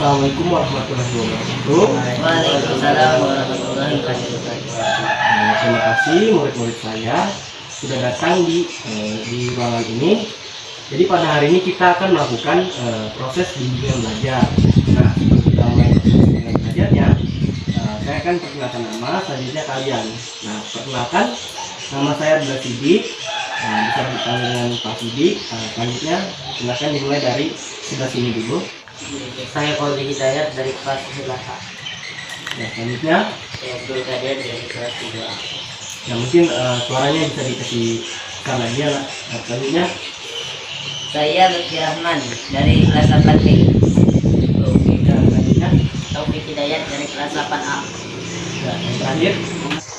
Assalamualaikum warahmatullahi wabarakatuh. Waalaikumsalam warahmatullahi wabarakatuh. Terima kasih murid-murid saya sudah datang di ruangan ini. Jadi pada hari ini kita akan melakukan proses bimbingan belajar. Nah, sebelum kita mulai proses bimbingan belajarnya, saya akan perkenalkan nama, selanjutnya kalian. Nah, perkenalkan, nama saya adalah Sidik. Bisa dipanggil dengan Pak Sidik. Selanjutnya, silakan dimulai dari sebelah sini dulu. Saya Qaudi Hidayat dari kelas 11A. Ya, selanjutnya, Saya Abdul Qadir dari kelas 3A. ya mungkin suaranya bisa dikasih sekali lagi ya. Selanjutnya, Saya Lutfi Rahman dari kelas 8B. oke, dan selanjutnya, Taufik Hidayat dari kelas 8A. ya, yang terakhir.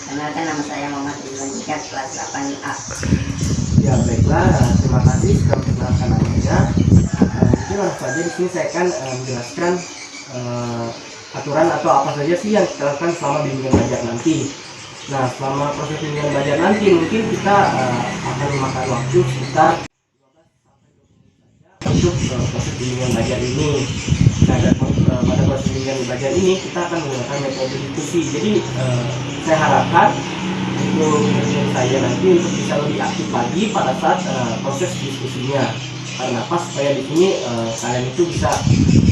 Kenalkan, nama saya Muhammad Ridwan Jikat, kelas 8A. Ya baiklah, terima kasih sudah memperkenalkan namanya. Mungkin langsung saja di sini saya akan menjelaskan aturan atau apa saja sih yang kita lakukan selama bimbingan belajar nanti. Nah, selama proses bimbingan belajar nanti mungkin kita akan memakan waktu sekitar 15 sampai 20 menit saja untuk proses bimbingan belajar ini. Nah, dan pada proses bimbingan belajar ini kita akan menggunakan metode diskusi. Jadi saya harapkan untuk saya nanti untuk bisa lebih aktif lagi pada saat proses diskusinya. Karena apa? Supaya di sini kalian itu bisa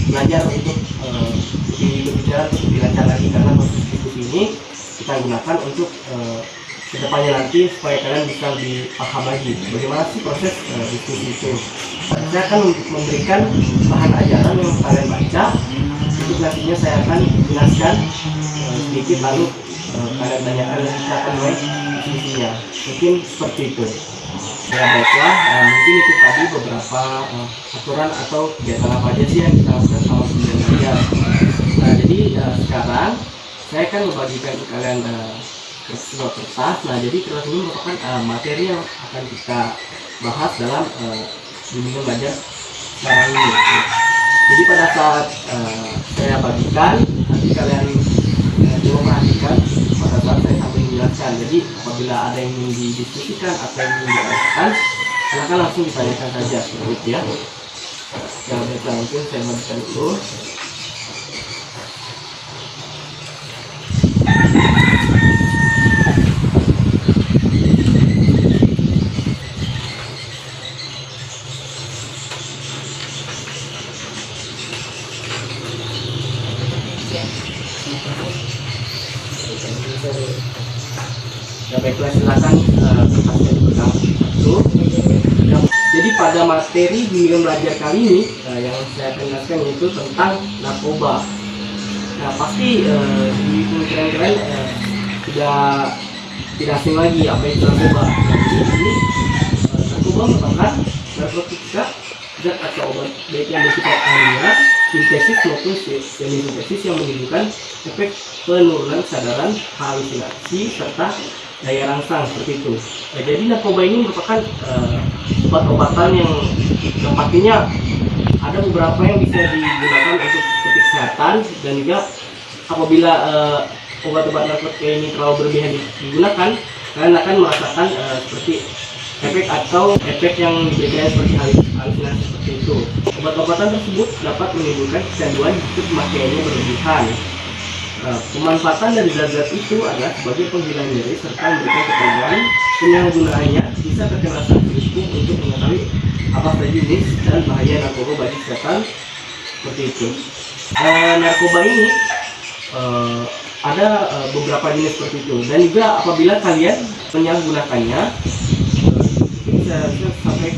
belajar untuk berbicara untuk lebih lancar lagi, karena proses diskusi ini kita gunakan untuk kedepannya nanti supaya kalian bisa lebih paham lagi bagaimana sih proses diskusi itu. Saya akan memberikan bahan ajaran yang kalian baca, untuk nantinya saya akan jelaskan sedikit lalu kalian tanyakan dan kita akan mulai diskusinya. Mungkin seperti itu. Ya baiklah, mungkin itu tadi beberapa aturan atau kegiatan apa aja sih yang kita lakukan selama bimbingan belajar. Nah, jadi sekarang saya akan membagikan ke kalian sebuah kertas. Nah, jadi kertas ini merupakan materi yang akan kita bahas dalam bimbingan belajar sekarang ini. Jadi pada saat saya bagikan, nanti kalian coba perhatikan pada saat saya sambil menjelaskan. Jadi apabila ada yang ingin didiskusikan atau yang ingin ditanyakan, silakan langsung ditanyakan saja seperti itu ya. Ya baiklah, mungkin saya bagikan dulu. Ya baiklah, silakan kertasnya dipegang satu. Jadi pada materi bimbingan belajar kali ini yang saya akan jelaskan yaitu tentang narkoba. Nah, pasti di pemikiran kalian tidak asing lagi apa itu narkoba. Jadi ini narkoba merupakan narkotika, zat atau obat baik yang bersifat alamiah, sintesis maupun semi sintesis yang menimbulkan efek penurunan kesadaran, halusinasi serta daya rangsang seperti itu. Nah, jadi narkoba ini merupakan obat-obatan yang pastinya ada beberapa yang bisa digunakan untuk seperti kesehatan, dan juga apabila obat-obat narkotika ini terlalu berlebihan digunakan, kalian akan merasakan seperti efek atau efek yang diberikan seperti halusinasi seperti itu. Obat-obatan tersebut dapat menimbulkan kecanduan jika pemakaiannya berlebihan. Pemanfaatan dari zat-zat itu adalah sebagai penghilang nyeri serta memberikan ketenangan. Penyalahgunaannya bisa terkena sanksi hukum untuk mengetahui apa saja jenis dan bahaya narkoba bagi kesehatan seperti itu. Narkoba ini ada beberapa jenis seperti itu, dan juga apabila kalian menyalahgunakannya bisa sampai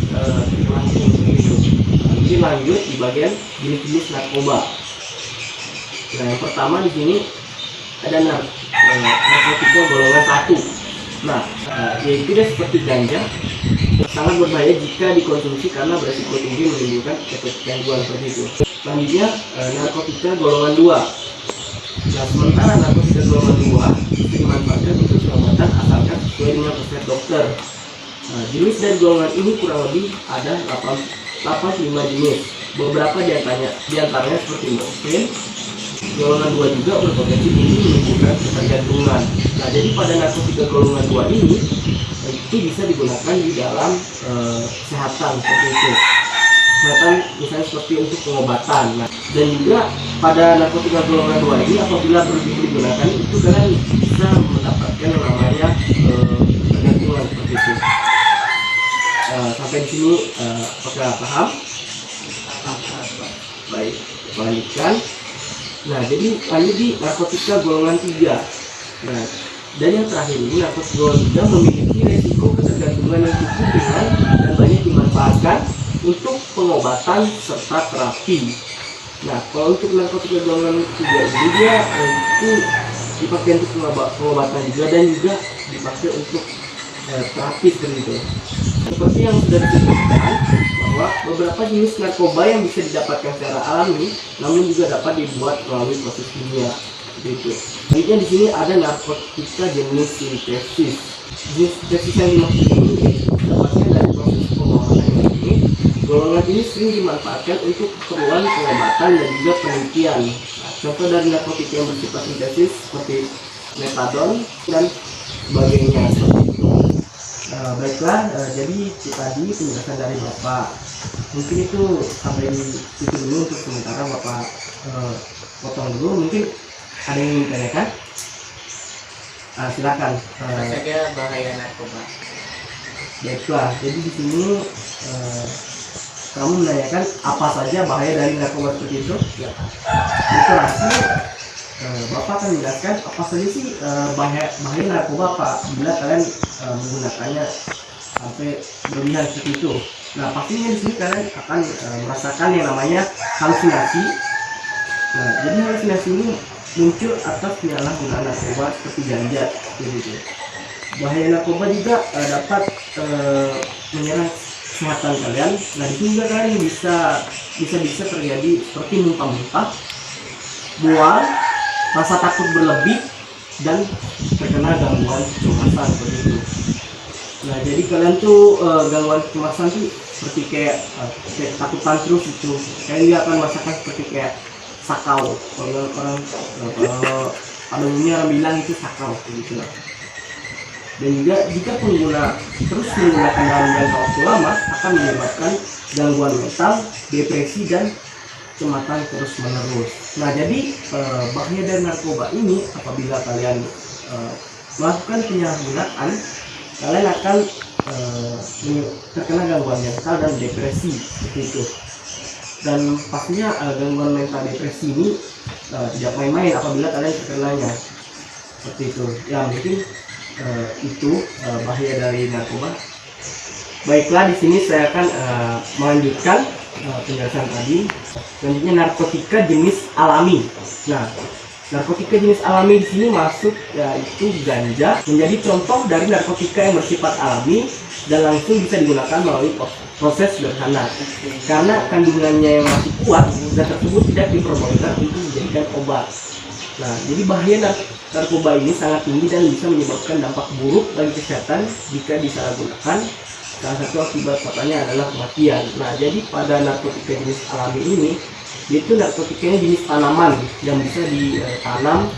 langsung begitu. Mungkin lanjut di bagian jenis-jenis narkoba. Nah, yang pertama di sini ada narkotika golongan 1. Nah, yaitu dia seperti ganja, sangat berbahaya jika dikonsumsi karena beresiko tinggi menimbulkan efek kecanduan seperti itu. Selanjutnya narkotika golongan 2. Nah, sementara narkotika golongan 2 itu dimanfaatkan untuk pengobatan asalkan sesuai dengan resep dokter. Jenis dari golongan ini kurang lebih ada 85 jenis. Beberapa diantaranya seperti morfin. Golongan 2 juga berpotensi tinggi menimbulkan ketergantungan. Nah, jadi pada narkotika golongan 2 ini itu bisa digunakan di dalam kesehatan seperti itu. Kesehatan misalnya seperti untuk pengobatan. Nah, dan juga pada narkotika golongan 2 ini apabila berlebih digunakan itu kalian bisa mendapatkan yang namanya ketergantungan seperti itu. Sampai di sini apakah paham? Baik, lanjutkan. Nah, jadi lanjut di narkotika golongan 3. Nah, dan yang terakhir ini narkotika golongan 3 memiliki resiko ketergantungan yang cukup ringan dan banyak dimanfaatkan untuk pengobatan serta terapi. Nah, kalau untuk narkotika golongan 3 ini dia itu dipakai untuk pengobatan juga dan juga dipakai untuk terapi seperti itu. Seperti yang sudah disebutkan bahwa beberapa jenis narkoba yang bisa didapatkan secara alami, namun juga dapat dibuat melalui proses kimia. Gitu. Selanjutnya di sini ada narkotika jenis sintesis. Jenis sintesis yang dimaksud ini dapatkan dari proses pengobatan ini. Golongan ini sering dimanfaatkan untuk keperluan pengobatan dan juga penelitian. Nah, contoh dari narkotika yang bersifat sintesis seperti metadon dan sebagainya. Baiklah, jadi itu tadi penjelasan dari Bapak. Mungkin itu sampai di situ dulu untuk sementara Bapak potong dulu. Mungkin ada yang ingin ditanyakan? Silakan. Apa saja bahaya narkoba? Baiklah, jadi di sini kamu menanyakan apa saja bahaya dari narkoba seperti itu? Ya. Itu langsung Bapak akan menjelaskan apa saja sih bahaya narkoba Pak bila kalian menggunakannya sampai berlebihan seperti itu. Nah, pastinya di sini kalian akan merasakan yang namanya halusinasi. Nah, jadi halusinasi ini muncul atas penyalahgunaan narkoba seperti ganja, gitu. Bahaya narkoba juga dapat menyerang kesehatan kalian. Nah, di sini juga kalian bisa terjadi seperti muntah-muntah, mual, rasa takut berlebih, dan terkena gangguan kecemasan seperti itu. Nah, jadi kalian tuh gangguan kecemasan tuh seperti kayak takutan terus itu. Kalian akan merasakan seperti kayak sakau. Kalau orang pada umumnya orang bilang itu sakau gitu. Dan juga jika pengguna terus menggunakan dalam jangka waktu lama akan menyebabkan gangguan mental, depresi, dan kecemasan terus menerus. Nah, jadi bahaya dari narkoba ini apabila kalian melakukan penyalahgunaan, kalian akan terkena gangguan mental dan depresi seperti itu. Dan pastinya gangguan mental depresi ini tidak main-main apabila kalian terkenanya seperti itu. Ya, mungkin itu bahaya dari narkoba. Baiklah, di sini saya akan melanjutkan penjelasan tadi. Selanjutnya narkotika jenis alami. Nah, narkotika jenis alami di sini masuk yaitu ganja, menjadi contoh dari narkotika yang bersifat alami dan langsung bisa digunakan melalui proses sederhana. Karena kandungannya yang masih kuat, zat tersebut tidak diperbolehkan untuk dijadikan obat. Nah, jadi bahaya narkoba ini sangat tinggi dan bisa menyebabkan dampak buruk bagi kesehatan jika disalahgunakan. Salah satu akibat fatalnya adalah kematian. Nah, jadi pada narkotika jenis alami ini, yaitu narkotikanya jenis tanaman yang bisa ditanam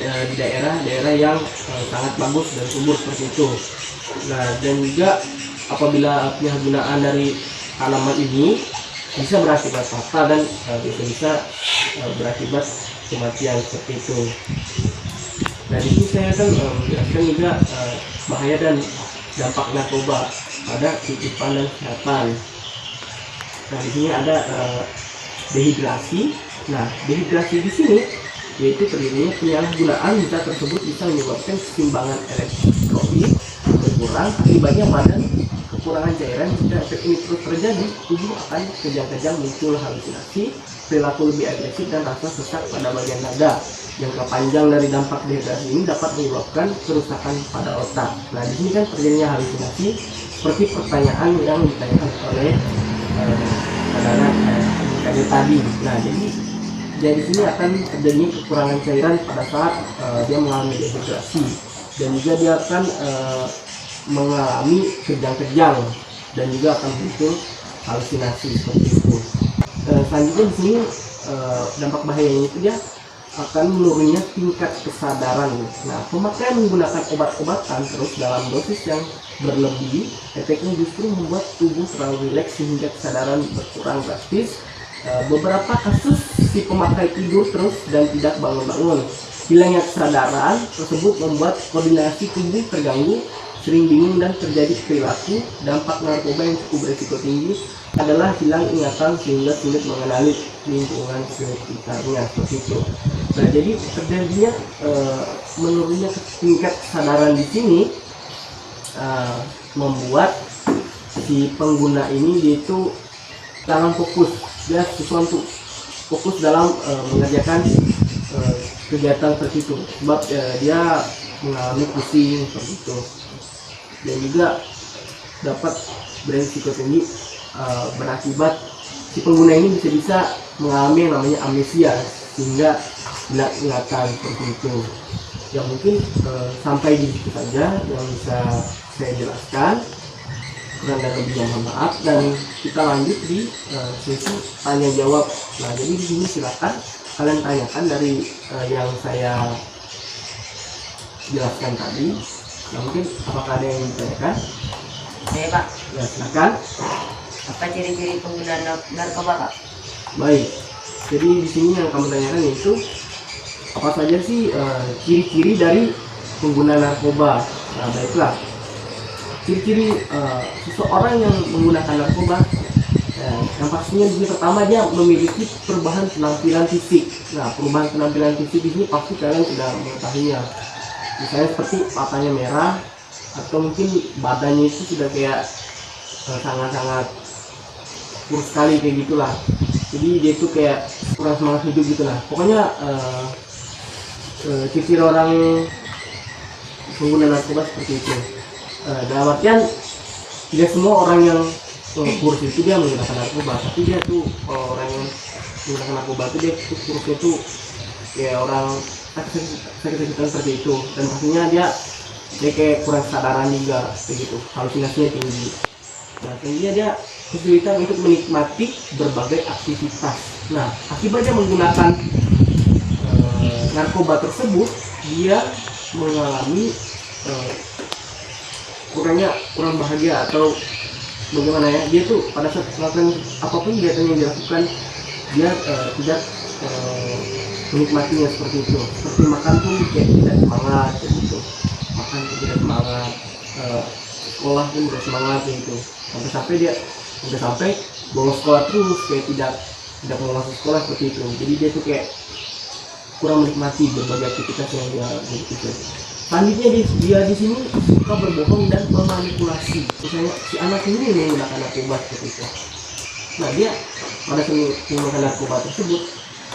di daerah-daerah yang sangat bagus dan subur seperti itu. Nah, dan juga apabila penyalahgunaan dari tanaman ini bisa berakibat fatal dan bisa berakibat kematian seperti itu. Nah, di sini saya akan menjelaskan juga bahaya dan dampak narkoba pada kehidupan dan kesehatan. Nah, di sini ada dehidrasi. Nah, dehidrasi di sini yaitu terjadinya penyalahgunaan zat tersebut bisa menyebabkan keseimbangan elektrolit berkurang, akibatnya badan kekurangan cairan. Jika efek ini terus terjadi, tubuh akan kejang-kejang, muncul halusinasi, perilaku lebih agresif, dan rasa sesak pada bagian dada. Jangka panjang dari dampak dehidrasi ini dapat menyebabkan kerusakan pada otak. Nah, di sini kan terjadinya halusinasi seperti pertanyaan yang ditanyakan oleh saudara tadi. Nah, jadi di sini akan terjadi kekurangan cairan pada saat dia mengalami dehidrasi, dan juga dia akan mengalami kejang-kejang dan juga akan muncul halusinasi seperti itu. Selanjutnya di sini dampak bahayanya itu dia akan menurunnya tingkat kesadaran. Nah, pemakaian menggunakan obat-obatan terus dalam dosis yang berlebih, efeknya justru membuat tubuh terlalu rileks sehingga kesadaran berkurang drastis. Beberapa kasus si pemakai tidur terus dan tidak bangun-bangun. Hilangnya kesadaran tersebut membuat koordinasi tubuh terganggu, sering bingung dan terjadi perilaku. Dampak narkoba yang cukup berisiko tinggi adalah hilang ingatan sehingga sulit mengenali lingkungan sekitarnya, seperti itu. Nah, jadi terjadinya menurunnya tingkat kesadaran di sini membuat si pengguna ini yaitu dalam fokus, dia sesuatu fokus dalam mengerjakan kegiatan seperti itu, sebab dia mengalami pusing seperti itu, dan juga dapat berisiko tinggi berakibat si pengguna ini bisa mengalami yang namanya amnesia sehingga hilang ingatan seperti itu. Ya mungkin sampai di situ saja yang bisa saya jelaskan. Kurang dan lebihnya mohon maaf, dan kita lanjut di sesi tanya jawab. Nah, jadi di sini silakan kalian tanyakan dari yang saya jelaskan tadi. Nah, mungkin apakah ada yang ditanyakan? Saya Pak, Ya silakan. apa ciri-ciri pengguna narkoba Pak? Baik. Jadi di sini yang kamu tanyakan yaitu apa saja sih ciri-ciri dari pengguna narkoba. Nah, baiklah. Ciri-ciri seseorang yang menggunakan narkoba, yang pastinya di pertama dia memiliki perubahan penampilan fisik. Nah, perubahan penampilan fisik ini pasti kalian sudah mengetahuinya. Misalnya seperti matanya merah, atau mungkin badannya itu sudah kayak sangat-sangat kurus sekali kayak gitulah. Jadi dia itu kayak kurang semangat hidup gitulah. Pokoknya ciri-ciri orang pengguna narkoba seperti itu. Dalam artian tidak semua orang yang kurus itu dia menggunakan narkoba, tapi dia tuh orang yang menggunakan narkoba itu dia tuh kurusnya tuh kayak orang sakit-sakitan seperti itu, dan pastinya dia kayak kurang kesadaran juga kayak gitu, halusinasinya tinggi. Nah, sehingga dia kesulitan untuk menikmati berbagai aktivitas. Nah, akibatnya menggunakan narkoba tersebut, dia mengalami kurang bahagia atau bagaimana ya, dia tuh pada saat melakukan apapun kegiatan yang dilakukan dia tidak menikmatinya seperti itu. Seperti makan pun kayak tidak semangat kayak gitu, makan pun tidak semangat, sekolah pun tidak semangat kayak gitu, sampai dia udah sampai bolos sekolah terus kayak tidak mau masuk sekolah seperti itu. Jadi dia tuh kayak kurang menikmati berbagai aktivitas yang dia lakukan. Selanjutnya dia di sini suka berbohong dan memanipulasi. Misalnya si anak ini menggunakan narkoba seperti itu. Nah, dia pada saat menggunakan narkoba tersebut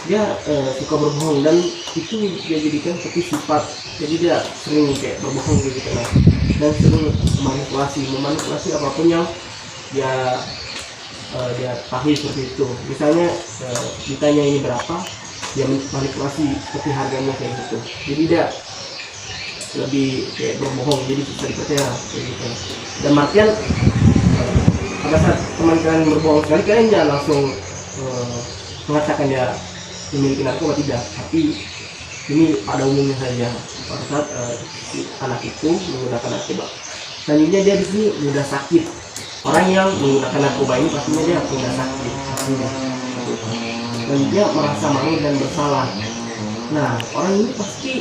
dia suka berbohong, dan itu dia jadikan seperti sifat. Jadi dia sering kayak berbohong gitu kan, dan sering memanipulasi apapun yang dia tahu seperti itu. Misalnya ditanya ini berapa, dia manipulasi seperti harganya kayak gitu. Jadi dia lebih kayak berbohong, jadi bisa dipercaya kayak gitu. Dan artian pada saat teman kalian berbohong sekali, kalian jangan langsung mengatakan dia memiliki narkoba, tidak, tapi ini pada umumnya saja pada saat si anak itu menggunakan narkoba. Selanjutnya dia di sini mudah sakit. Orang yang menggunakan narkoba ini pastinya dia mudah sakit pastinya. Dan dia merasa malu dan bersalah. Nah, orang ini pasti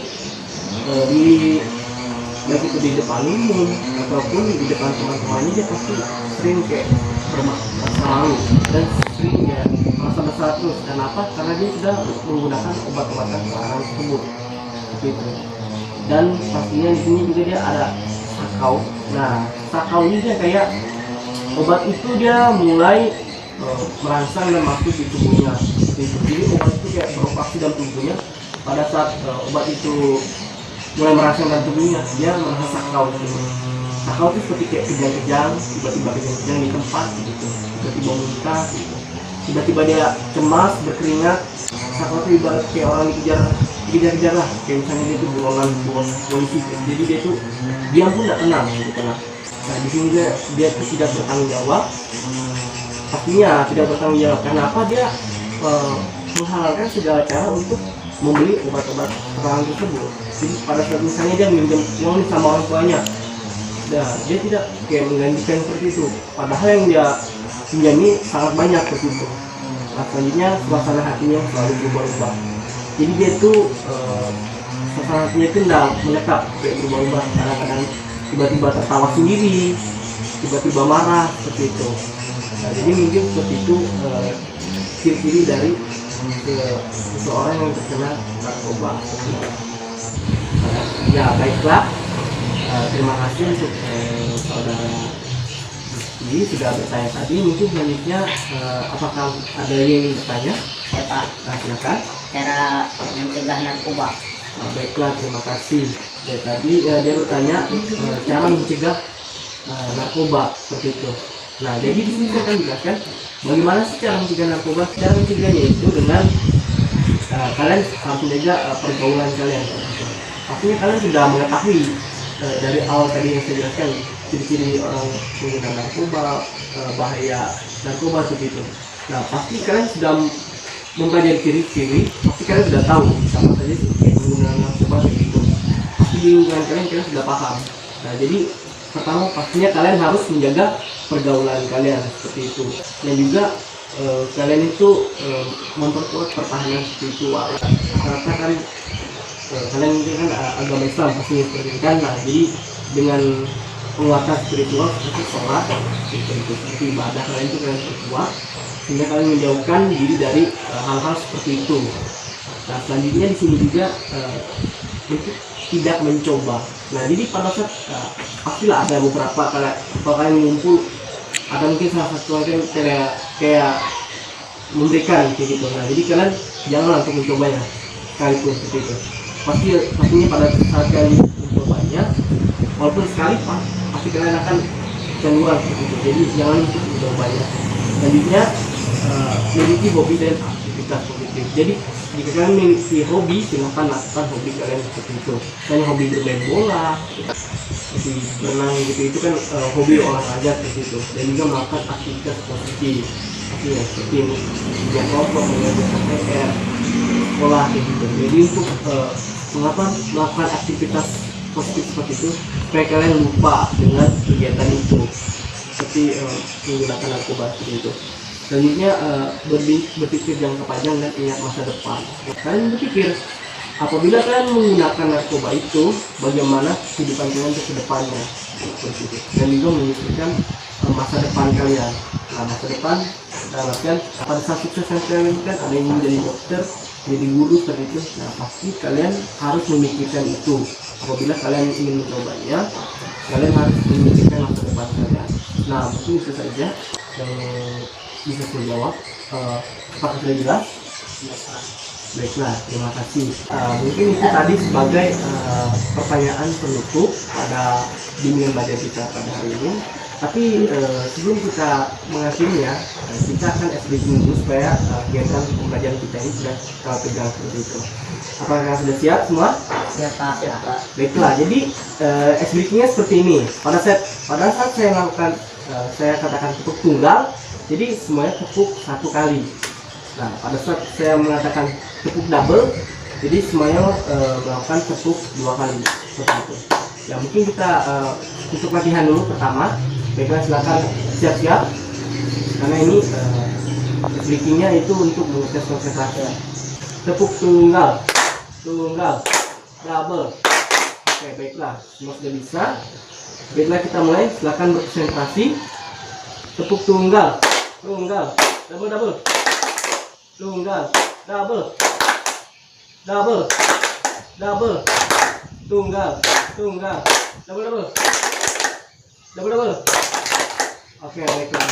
baik itu di depan umum ataupun di depan teman-temannya, dia pasti sering kayak merasa malu dan sering ya merasa bersalah terus. Kenapa? Karena dia sudah menggunakan obat-obatan terlarang tersebut gitu. Dan pastinya di sini juga dia ada sakau. Nah, sakau ini dia kayak obat itu dia mulai merangsang dan masuk di tubuhnya gitu. Jadi obat itu kayak beroperasi dalam tubuhnya. Pada saat obat itu mulai merangsang dalam tubuhnya, dia merasa sakau gitu. Sakau itu seperti kayak kejang-kejang, tiba-tiba kejang-kejang di tempat gitu, tiba-tiba muntah gitu, tiba-tiba dia cemas, berkeringat. Sakau itu ibarat kayak orang dikejar-kejar lah, kayak misalnya dia itu buronan polisi. Jadi dia tuh diam pun tidak tenang gitu lah. Nah, di sini dia tuh tidak bertanggung jawab. Pastinya tidak bertanggung jawab. Kenapa? Dia menghalalkan segala cara untuk membeli obat-obat terlarang tersebut. Jadi pada saat misalnya dia minjem uang sama orang tuanya, Nah, dia tidak kayak menggantikan seperti itu. Padahal yang dia pinjami sangat banyak seperti itu. Nah, selanjutnya suasana hatinya selalu berubah-ubah. Jadi dia itu suasana hatinya itu tidak menetap, kayak berubah-ubah. Kadang-kadang tiba-tiba tertawa sendiri, tiba-tiba marah seperti itu. Nah, jadi mungkin seperti itu ciri-ciri dari seseorang yang terkena narkoba. Ya baiklah, terima kasih untuk saudara Rizky sudah bertanya tadi. Mungkin selanjutnya apakah ada yang ingin bertanya? Ya Pak, Silakan. cara mencegah narkoba. Baiklah, terima kasih. Ya, tadi dia bertanya cara mencegah narkoba seperti itu. Nah, jadi di sini saya akan jelaskan bagaimana sih cara mencegah narkoba. Cara mencegahnya itu dengan kalian harus menjaga pergaulan kalian. Pastinya kalian sudah mengetahui dari awal tadi yang saya jelaskan ciri-ciri orang menggunakan narkoba, bahaya narkoba seperti itu. Nah, pasti kalian sudah mempelajari ciri-ciri, pasti kalian sudah tahu sama saja sih menggunakan narkoba seperti itu. Pasti di lingkungan kalian sudah paham. Nah, jadi pertama pastinya kalian harus menjaga pergaulan kalian seperti itu, dan juga kalian itu memperkuat pertahanan spiritual. Karena kan kalian ini kan agama Islam pastinya seperti itu kan. Nah, jadi dengan penguatan spiritual seperti sholat, seperti ibadah kalian itu kalian perkuat sehingga kalian menjauhkan diri dari hal-hal seperti itu. Nah, selanjutnya di sini juga untuk tidak mencoba. Nah, jadi pada saat pastilah ada beberapa kalian ngumpul, ada mungkin salah satu yang kayak memberikan kayak gitu. Nah, jadi kalian janganlah untuk mencobanya sekalipun seperti itu. Pastinya pada saat kalian mencobanya, walaupun sekali pasti kalian akan keluar seperti itu. Jadi jangan untuk mencobanya. Selanjutnya memiliki hobi dan aktivitas positif. Jadi jika kalian memiliki hobi, silakan lakukan hobi kalian seperti itu. Misalnya hobi bermain bola, seperti berenang gitu, itu kan hobi olahraga seperti itu. Dan juga melakukan aktivitas positif, seperti menjaga kelompok, mengajarkan PR, sekolah gitu. Jadi untuk melakukan aktivitas positif seperti itu supaya kalian lupa dengan kegiatan itu, seperti menggunakan narkoba seperti itu. Selanjutnya berpikir jangka panjang dan ingat masa depan. Kalian berpikir apabila kalian menggunakan narkoba itu, bagaimana kehidupan kalian ke depannya, seperti itu. Dan juga memikirkan masa depan kalian. Nah, masa depan dalam artian pada saat sukses kalian kan ada yang menjadi dokter, jadi guru seperti itu. Nah, pasti kalian harus memikirkan itu. Apabila kalian ingin mencobanya, kalian harus memikirkan masa depan kalian. Nah, mungkin itu saja yang bisa saya jawab. Apakah sudah jelas? Baiklah, terima kasih. Mungkin itu tadi sebagai pertanyaan penutup pada bimbingan belajar kita pada hari ini. Tapi sebelum kita mengakhirinya, kita akan breaking dulu supaya kegiatan pembelajaran kita ini sudah tegang seperti itu. Apakah sudah siap semua? Siap Pak. Baiklah, jadi breakingnya seperti ini. Pada saat saya melakukan, saya katakan tepuk tunggal, jadi semuanya tepuk satu kali. Nah, pada saat saya mengatakan tepuk double, jadi semuanya melakukan tepuk dua kali seperti itu. Ya, mungkin kita untuk latihan dulu pertama. Baiklah, silakan siap-siap, karena ini breakingnya itu untuk mengetes konsentrasi. Tepuk tunggal, double. Oke, baiklah, semua sudah bisa. Baiklah, kita mulai. Silakan berkonsentrasi. Tepuk tunggal, double, tunggal, double, tunggal, double. Oke, baiklah.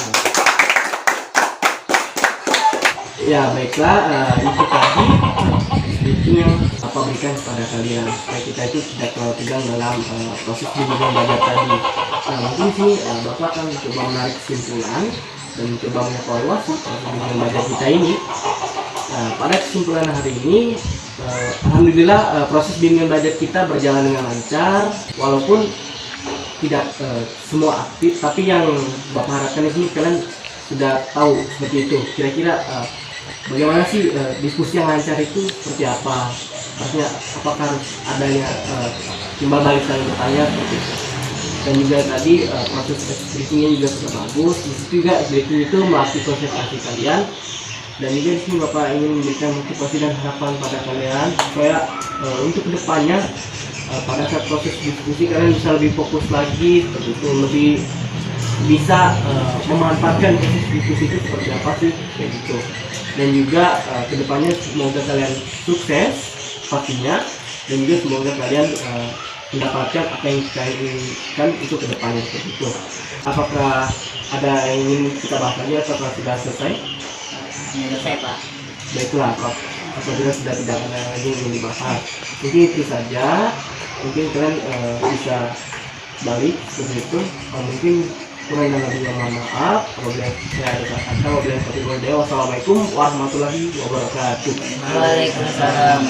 Ya, baiklah, itu tadi itu yang Bapak berikan kepada kalian supaya kita itu tidak terlalu tegang dalam proses bimbingan belajar tadi. Nah, mungkin sini Bapak akan coba menarik kesimpulan dan mencoba mengevaluasi proses bimbingan belajar kita ini. Nah, pada kesimpulan hari ini, alhamdulillah proses bimbingan belajar kita berjalan dengan lancar, walaupun tidak semua aktif, tapi yang Bapak harapkan di sini kalian sudah tahu seperti itu. Kira-kira bagaimana sih diskusi yang lancar itu seperti apa? Artinya apakah harus adanya timbal balik saling bertanya seperti itu. Dan juga tadi proses executingnya juga sudah bagus. Di situ juga executing itu melatih konsentrasi kalian. Dan juga di sini Bapak ingin memberikan motivasi dan harapan pada kalian supaya untuk kedepannya pada saat proses diskusi kalian bisa lebih fokus lagi, seperti itu, lebih bisa memanfaatkan proses diskusi itu seperti apa sih, kayak gitu. Dan juga kedepannya semoga kalian sukses pastinya, dan juga semoga kalian mendapatkan apa yang kita inginkan itu kedepannya, seperti itu. Apakah ada yang ingin kita bahas lagi atau sudah selesai? Selesai Pak. Baiklah, apabila sudah tidak ada lagi yang ingin dibahas, mungkin itu saja. Mungkin kalian bisa balik seperti itu. Mungkin kurang dan lebihnya mohon maaf. Apabila saya ada kata, wassalamualaikum warahmatullahi wabarakatuh. Waalaikumsalam.